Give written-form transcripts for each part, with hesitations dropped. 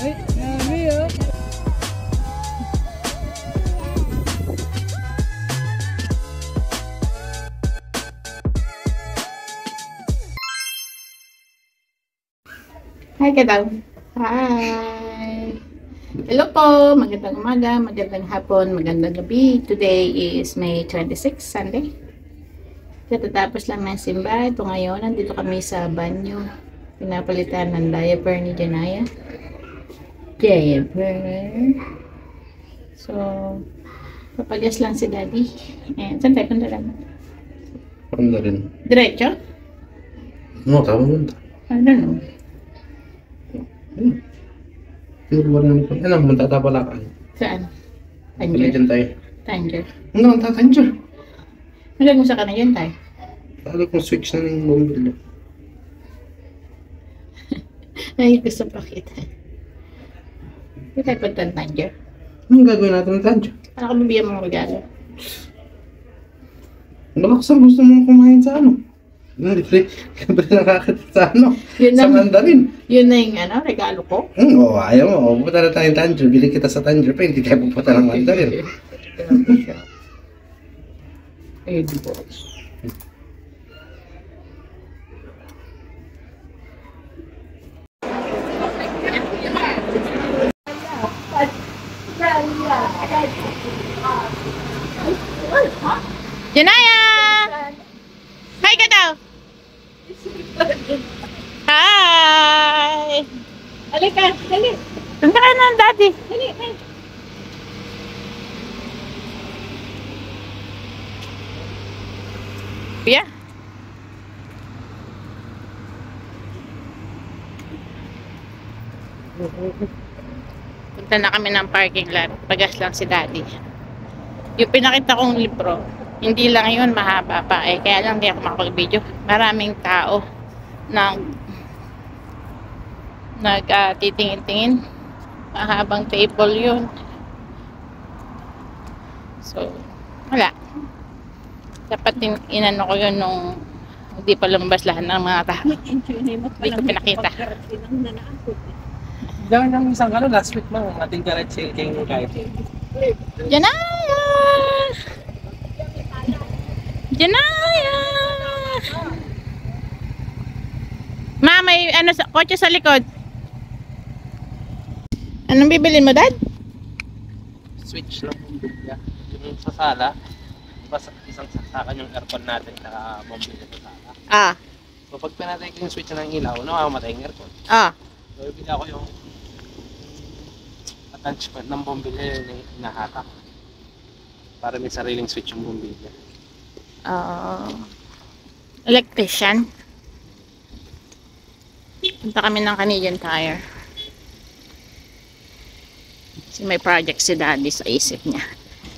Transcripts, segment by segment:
Ay, nami oh. Hi, Kadaw. Hi. Hello po. Magandang umaga, magandang hapon, magandang gabi. Today is May 26, Sunday. Katatapos lang ng simba. Ito ngayon, nandito kami sa banyo. Pinapalitan ng diaper ni Janaya. Diaper. So, papagas lang si Daddy. And, saan tayo punta lang? Panda rin. Diretso? No, tama mo. I don't know. Siguro wala naman. Ano, magtatapala ka. Saan? Pili Tanger? dyan tayo. Tanger. Ano, tatansya. Nagag mo sa kanan yan tayo. Talo kong switch na ng bumili. Ay, gusto pakita. Hindi tayo punta ng Tanger. Anong gagawin natin ng tansya? Ano ka bibigyan mong regalo? Malakas ang gusto mong kumain sa ano? Libre nakakita sa ano? Yun Sa na, Mandarin. yun na yung ano, regalo ko. Oo, ayaw mo. Pupunta na tayong Tangier. Bili kita sa Tangier pa. Hindi tayo pupunta ng Mandarin. Eh, di ba? Janaya! Hi ka daw! Hi! Halika, dali. Punta ka na, Daddy. Dali, dali. Yeah. Punta na kami ng parking lot. Pagas lang si Daddy. Yung pinakita kong libro, hindi lang yun, mahaba pa. Eh, kaya lang di ako makapag-video. Maraming tao titingin-tingin. Mahabang table yun. So, wala. Dapat inano ko yun nung hindi pa lumabas lahat ng mga tao. Hindi ko pinakita. Gawin ng isang ano, last week lang, ating garage shaking kahit. Janaya! Janaya! Ma, may ano sa kotse sa likod. Anong bibilin mo, Dad? Switch lang yung bigla. Yung sa sala, basta isang saksakan yung aircon natin na bumili sa sala. Ah. So pag pinatay ko yung switch ng ilaw, namamatay yung aircon. Ah. So ibili ako yung attachment ng bumili na hinahatak. Para may sariling switch yung bumili. Electrician. Punta kami ng Canadian Tire. Kasi may project si Daddy sa isip niya.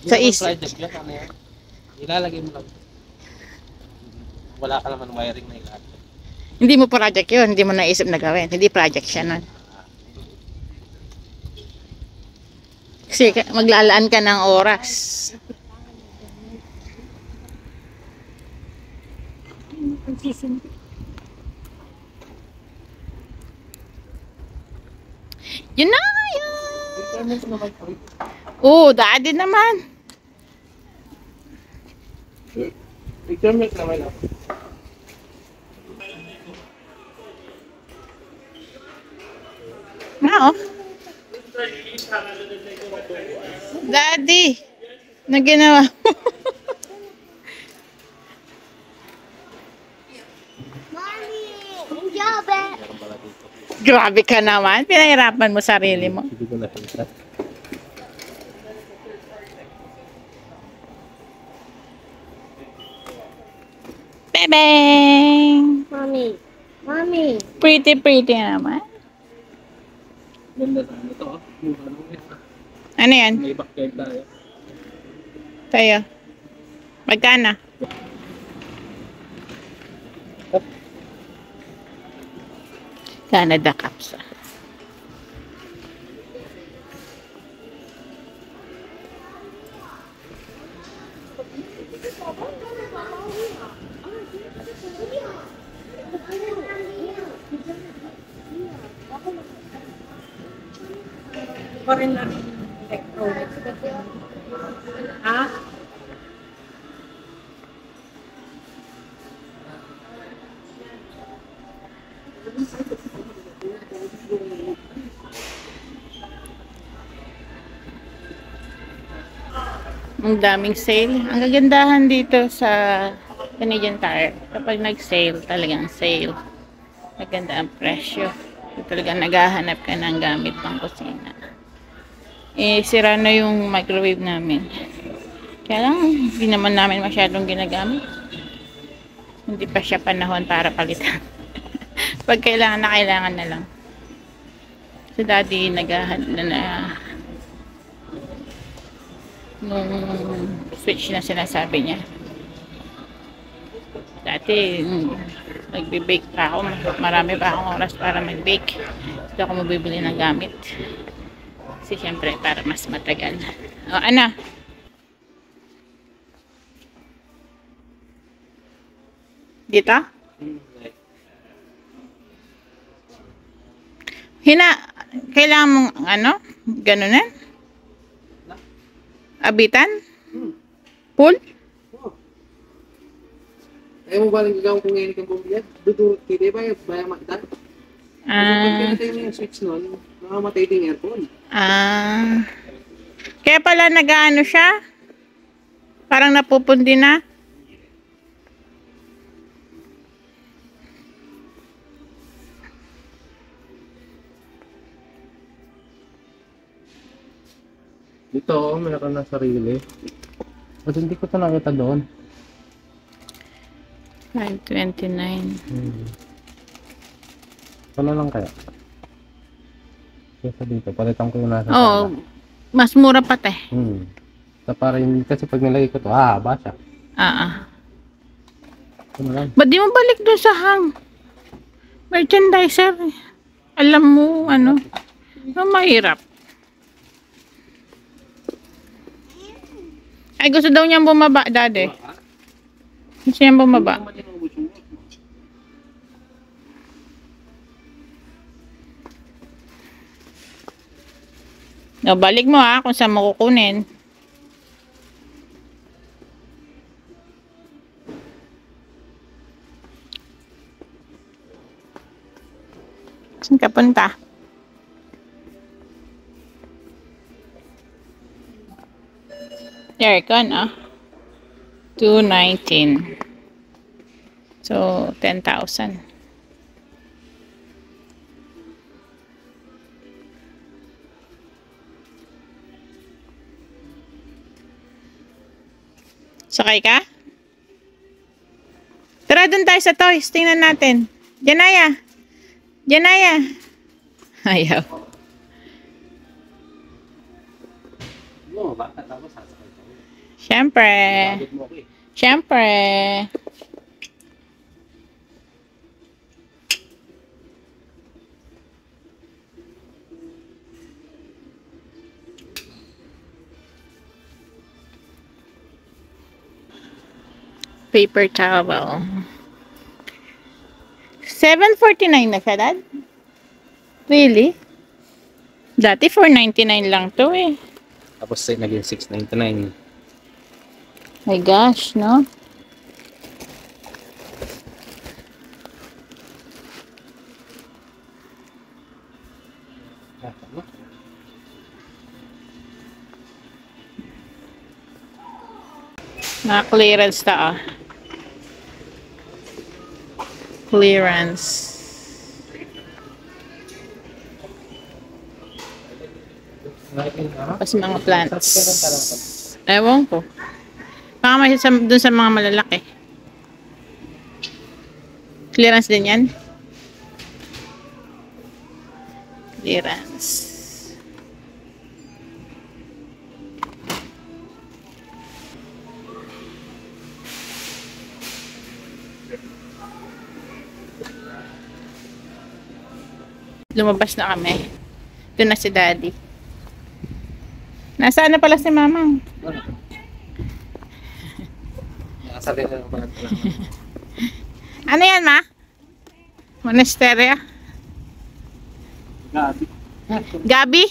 Sa isip. Project yun, ano yan? Ilalagay mo lang. Wala ka naman wiring na ilalagay. Hindi mo project yun. Hindi mo naisip na gawin. Hindi project siya nun. Kasi maglalaan ka ng oras. Yun na yun. Oo, Daddy naman. Picture make naman ako. Na oh. Daddy, na ginawa mo? Mommy, ang jobe. Grabe ka naman. Pinahirapan mo sarili mo. Hindi ko nakita. Bebeng! Mommy, mommy. Pretty naman. Ganda sa ano to. Ano yan? May backyard tayo. Tayo. Magkana? Canada Cups. pa rin na electronics. Ha? Ang daming sale. Ang gagandahan dito sa Canadian Tire. Kapag nag-sale, talagang sale. Maganda ang presyo. Talagang naghahanap ka ng gamit pang kusina. Eh, sira na yung microwave namin. Kaya lang, hindi naman namin masyadong ginagamit. Hindi pa siya panahon para palitan. Pag kailangan na lang. Si daddy naghahanap na nung switch na sinasabi niya. Dati, nagbe-bake pa ako. Marami pa akong oras para mag-bake. Hindi ako mabibili ng gamit. Kasi syempre, para mas matagal. O, ano? Dito? Kailangan mong, ganunan? Abitan? Pool? Ayaw mo ba lang gagawin kung ngayon kang bumiyad? Dudurot kita ba yung bayang makita? Pag pinatay mo yung switch nun, makamatay din yung aircon. Kaya pala nag-ano siya? Parang napupundi na? Dito, meron na sarili. Ba't hindi ko ito nakita doon? 529. Ito na lang kaya? Kesa dito, palitan ko yung nasa Oo, mas mura pa te. So, para hindi kasi pag nilagay ko ito, ba siya? Ito na lang. Ba't di mo balik doon sa merchandiser? Alam mo, mahirap. Ay, gusto daw niyang bumaba, daddy. Gusto niyang bumaba. No, balik mo kung saan mo kukunin. Saan ka punta? Aircon, 219. So, 10,000. Sakay ka? Tara, dun tayo sa toys. Tingnan natin. Janaya. Janaya. Ayaw. Siyempre. Siyempre. Paper towel. 749 na siya, Dad? Really? Dati 499 lang to eh. Tapos naging 699. My gosh, no? Na-clearance ta, Clearance. Tapos mga plants. Ewan ko. Baka may dun sa mga malalaki. Clearance din yan? Clearance. Lumabas na kami. Doon na si Daddy. Nasaan na pala si Mama? Nakasabi na naman. Ano yan, Ma? Monasteria? Gabi. Gabi?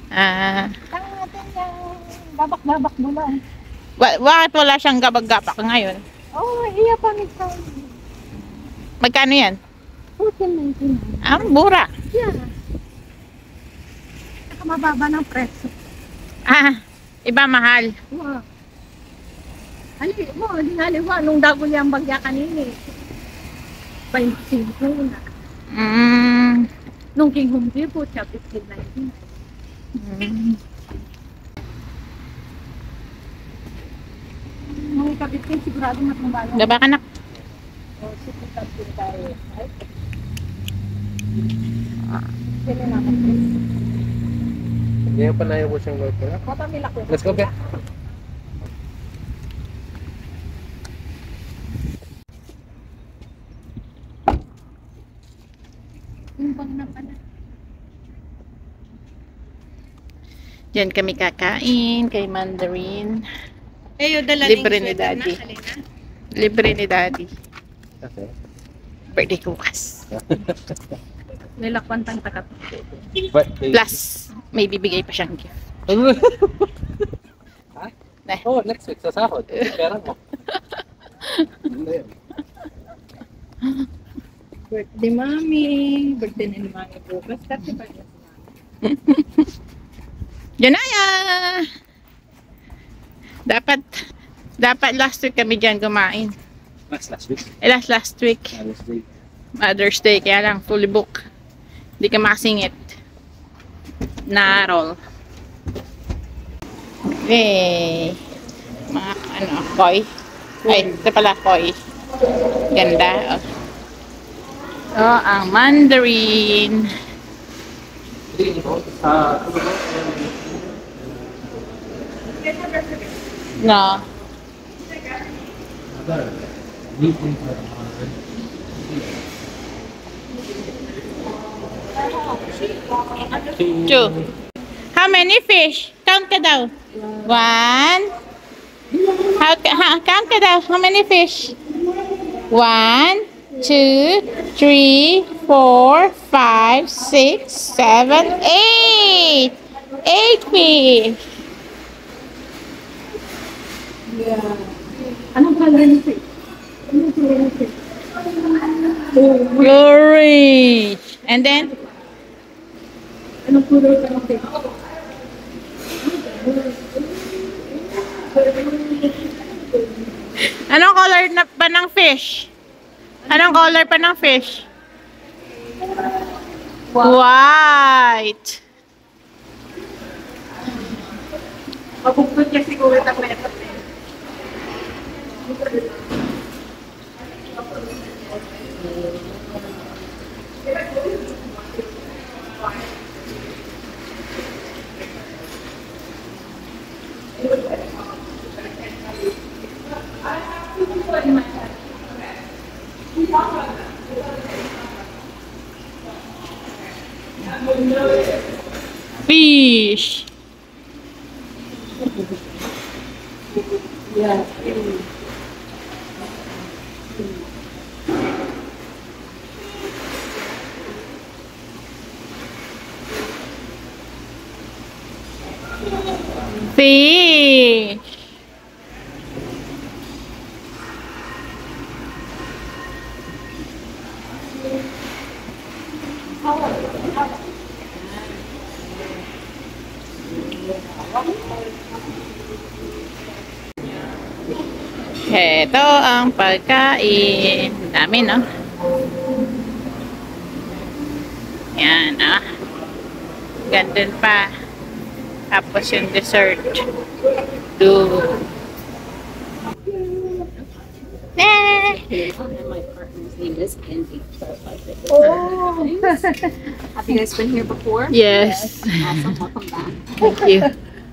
Ah, Tangan natin yung babak-babak mo lang. bakit wala siyang gabag-gapak ngayon? Oh, iya pa nito. Magkano yan? 14.99. Ah, mura. Yeah. Nakamababa ng presyo. Ah, iba mahal. Wow. Dinaliwa nung dago niyang bagya kanina. 25 na. Nung King Home Depot siya, 15.99. Nung ikabit kayo, sigurado matumbayan. Gaba ka na. O, sige, tayo. Ay. Sino naman? Ngayon pa na yung siyang loto. Matamilak ko. Let's go, Be. Yung bang na pala. Diyan kami kakain kay Mandarin. Dala Libre ni Daddy. Libre ni Daddy. Okay. Birthday ko bukas. Nilakpan tang takat. Plus, may bibigay pa siyang gift. Ha? Eh. Oh, next week sa sahod. Pera mo. Ano yun? Birthday mami. Birthday ni mami bukas. Kasi birthday si mami. Janaya! Dapat last week kami dyan kumain. Last week. Last week. Last week. Mother's Day, kaya lang fully book. Hindi ka makasingit. Narol. Okay. Mga koi. Ay, ito pala koi. Ganda. Oh, ang Mandarin. No. Two. How many fish? Count ka daw. One. Count ka daw. How many fish? 1, 2, 3, 4, 5, 6, 7, 8. 8 fish. Anong color ni fish? Anong color ni fish? Orange. And then? Anong color ng fish? Anong color na pa ng fish? Anong color pa ng fish? White. Mabugtod niya siguro ng method na yun. Fish. Yeah. Fish. Ito ang pagkain. Dami, no? Yan, ah. Gandun pa. Tapos yung dessert. Do. My partner's name is Andy. Oh! Have you guys been here before? Yes. Awesome. Welcome back. Thank you.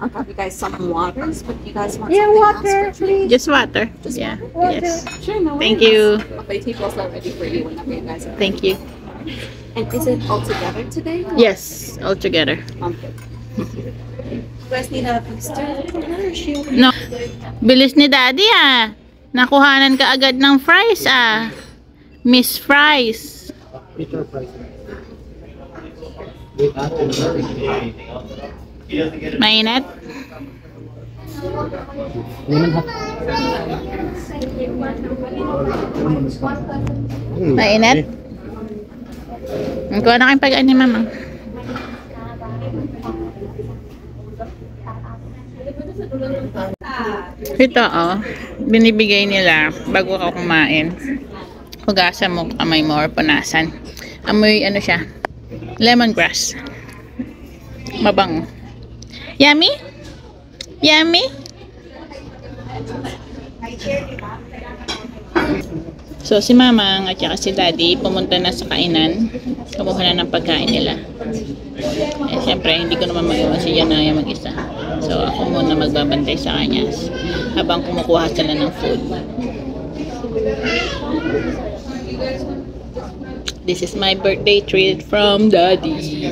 I'll grab you guys some waters, but you guys want Yeah, something water, else for treat? Just water. Just Yeah. water? Yes. Sure, no Thank worries. you. My table's all ready for you whenever you guys are. Thank you. And is it all together today? Yes. All together. Okay. You guys need a booster? No. Bilis ni Daddy, ah. Nakuhanan ka agad ng fries, ah. Miss Fries. Peter Price. Mainit? Mainit? Kuha na kayong pag-ani, mama. Ito, oh. Binibigay nila bago ka kumain. Hugasan mo kamay mo or punasan. Amoy, ano siya? Lemongrass. Mabango. Yummy? Yummy? So, si Mamang at saka si Daddy pumunta na sa kainan. Kumuha na ng pagkain nila. Eh, siyempre, hindi ko naman magawa si Janaya mag-isa. So, ako muna magbabantay sa kanya habang kumukuha sila ng food. This is my birthday treat from Daddy.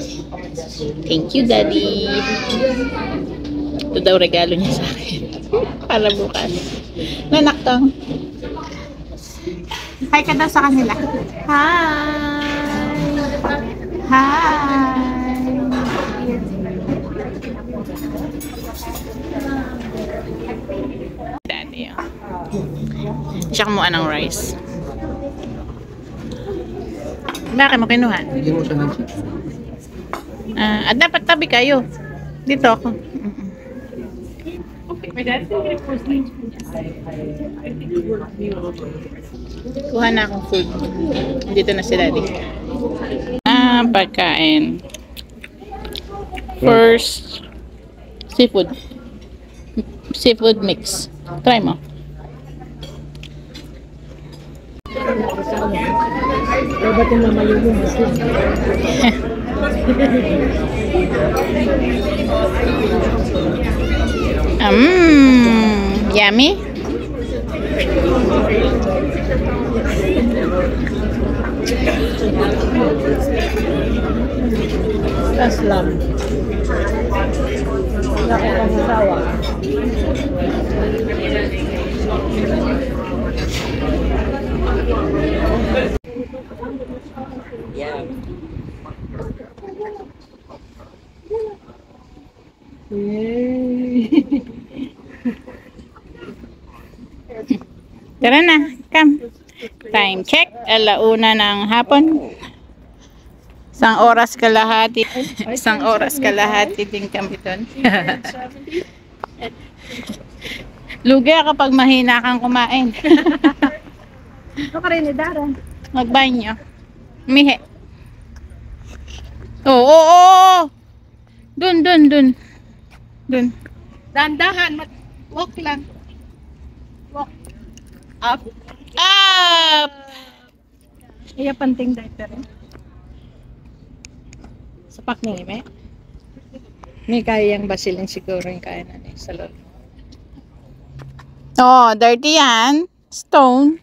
Thank you, Daddy. Ito daw regalo niya sa akin. Para bukas. Nanaktang. Hi ka daw sa kanila. Hi! Hi! Daddy, oh. Siya kumuha ng rice. Bakit mo kinuha? Bigyan mo siya ng chips. At dapat tabi kayo. Dito ako. Kuha na akong food. Dito na si Daddy. Pagkain. First, seafood. Seafood mix. Try mo. Yummy. Aslam. Laki ng asawa. Tara na, come. Time check, 1:00 ng hapon. Isang oras kalahati. Isang oras kalahati din kami doon. Lugi kapag mahina kang kumain. Ano ka rin ni Dara? Magbanyo. Mihe. Oo. Dun. Dun. Dandahan, walk lang. Walk. Up. Up! Iya penting diaper. Sapak ni Ime. Ni kaya yung basilin siguro yung kaya na ni sa lolo. Oh, dirty yan. Stone.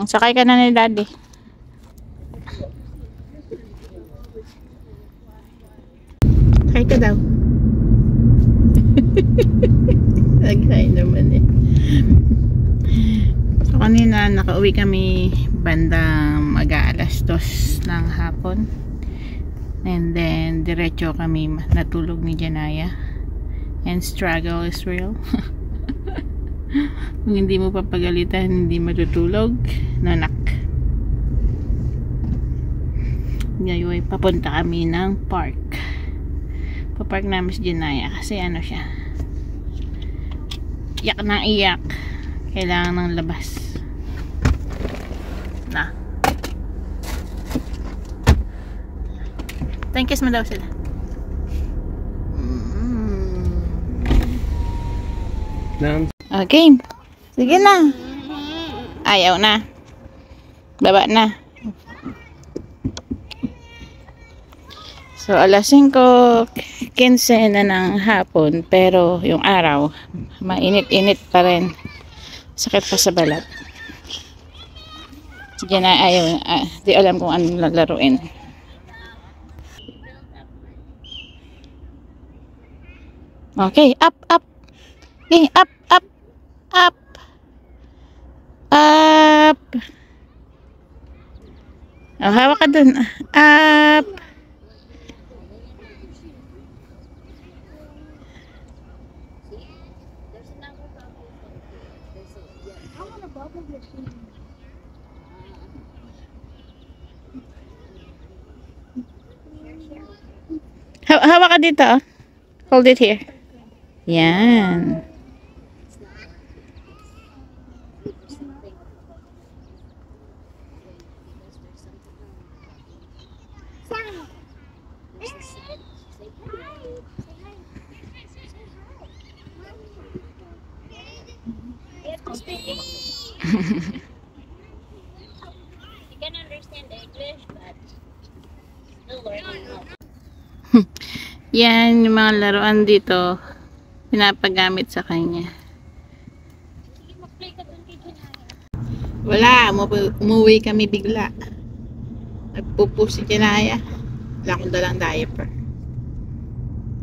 Sakay ka na ni Daddy. Sakay ka daw. Nag-hi naman eh. So kanina nakauwi kami bandang mag-aalas 2 ng hapon. And then diretso kami natulog ni Janaya. And struggle is real. Kung hindi mo papagalitan, hindi matutulog. Nanak. Ngayon papunta kami ng park. Papark namin si Janaya kasi ano siya, iyak na iyak, kailangan ng labas na. Thank you mo daw sila. Okay, sige na. Ayaw na, baba na. So, alas 5:15 na ng hapon, pero yung araw, mainit-init pa rin. Sakit pa sa balat. Sige na, ayaw, di alam kung anong lalaruin. Okay, up. Okay, up. Oh, hawak ka dun. Up. Hawak ka dito. Oh. Hold it here. Yan. You can understand English, but still learning how. Yan yung mga laruan dito. Pinapagamit sa kanya. Sige, mag-play ka dun kay Janaya. Wala. Umuwi kami bigla. Nagpupo si Janaya. Wala akong dalang diaper.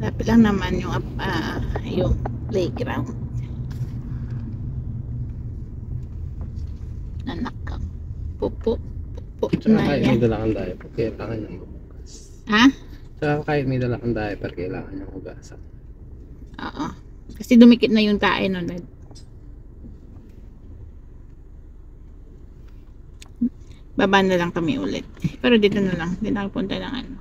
Lapit lang naman yung playground. Anak ka. Pupo. Pupo na Kahit yan. may dala kang diaper, kailangan niyang hugas. Ha? Tsaka kahit may dala kang diaper, kailangan niyang hugasan. Oo. Kasi dumikit na yung tae nun. Baba na lang kami ulit. Pero dito na lang. Hindi na punta ng ano.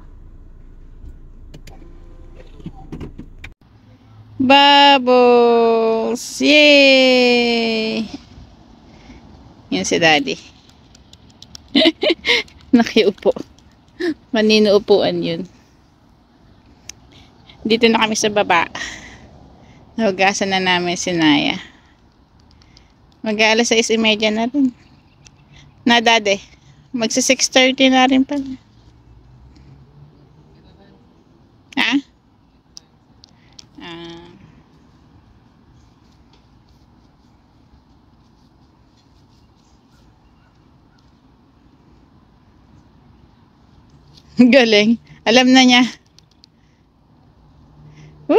Bubbles! Yay! Yan si Daddy. Nakiupo. Manino upuan yun. Dito na kami sa baba. Nahugasan na namin si Naya. Mag-aalas 6:30 na rin. Na, Daddy. Magsa 6:30 na rin pala. Ha? Galing. Alam na niya. Woo!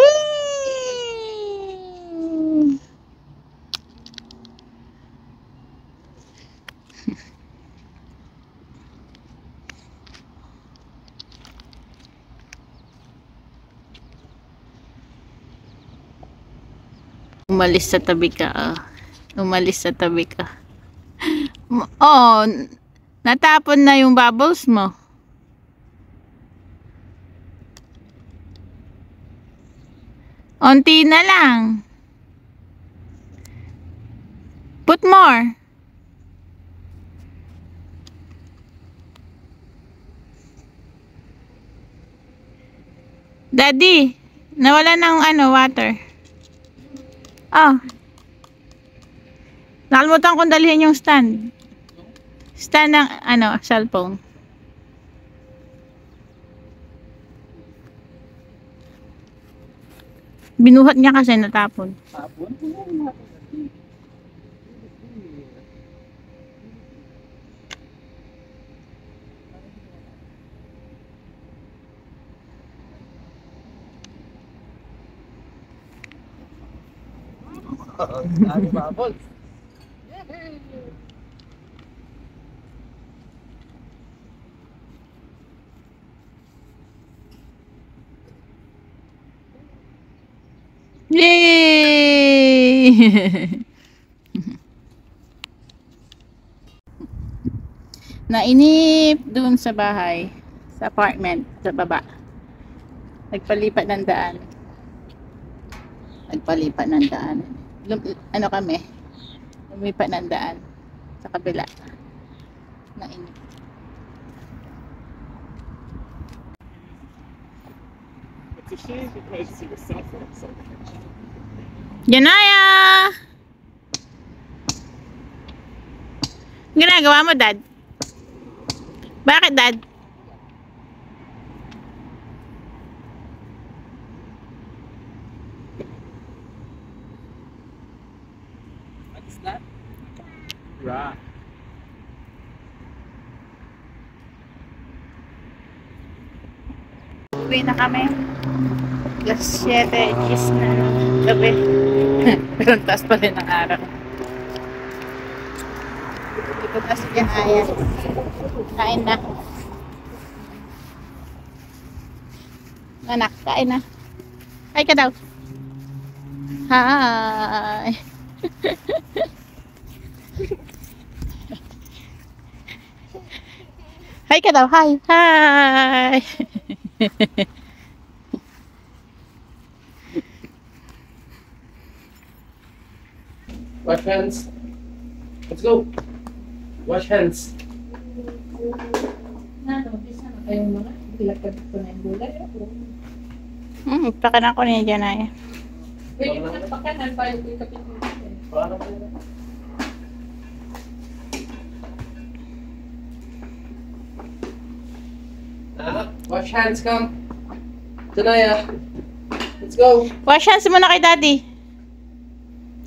Umalis sa tabi ka. Umalis sa tabi ka. Oh, natapon na yung bubbles mo. Onti na lang. Put more. Daddy, nawala ng water. Oh. Nakalimutan kong dalhin yung stand. Stand ng cellphone. Binuhat niya kasi natapon. Tapon? Ano bubbles? Yay! Nainip dun sa bahay, sa apartment, sa baba. Nagpalipat ng daan. Kami, lumipat ng daan sa kabila. Nainip. Janaya! Ginagawa mo, Dad? Bakit, Dad? What is that? Rock. Uwi na kami. Alas 7 is na gabi. Pero ang taas pa rin ang araw. Ito na si Janaya. Kain na. Anak, kain na. Hi ka daw. Hi. Hi ka daw. Hi. Hi. Wash hands. Let's go. Wash hands. Kayong mga ilagay ko na yung gulay. Pakanan ko niya Janaya. Wait, yung pakanan pa yung ikapit mo. Wash hands, come. Janaya. Let's go. Wash hands muna kay daddy.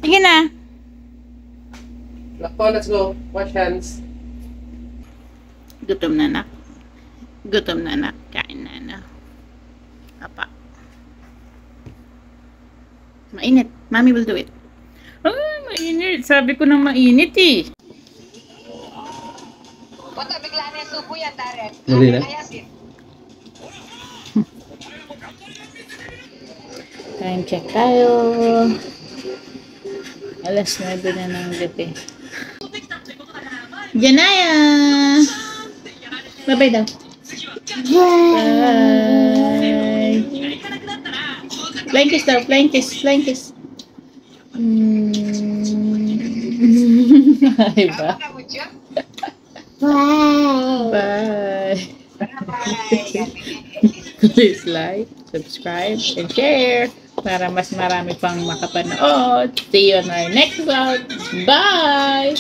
Sige na. Lakpo, let's go. Wash hands. Gutom na anak. Gutom na anak. Kain na anak. Apa. Mainit. Mommy will do it. Ah, mainit. Sabi ko nang mainit eh. Bota, bigla na yung subo yan, Darren. Muli na? Ayasin. Time check tayo. Alas 9 na ng gabi. Janaya! Bye-bye daw. Bye! Flying kiss daw. Flying kiss. Flying kiss. Bye ba? Bye! Please like, subscribe, and share para mas marami pang makapanood. See you on our next vlog. Bye!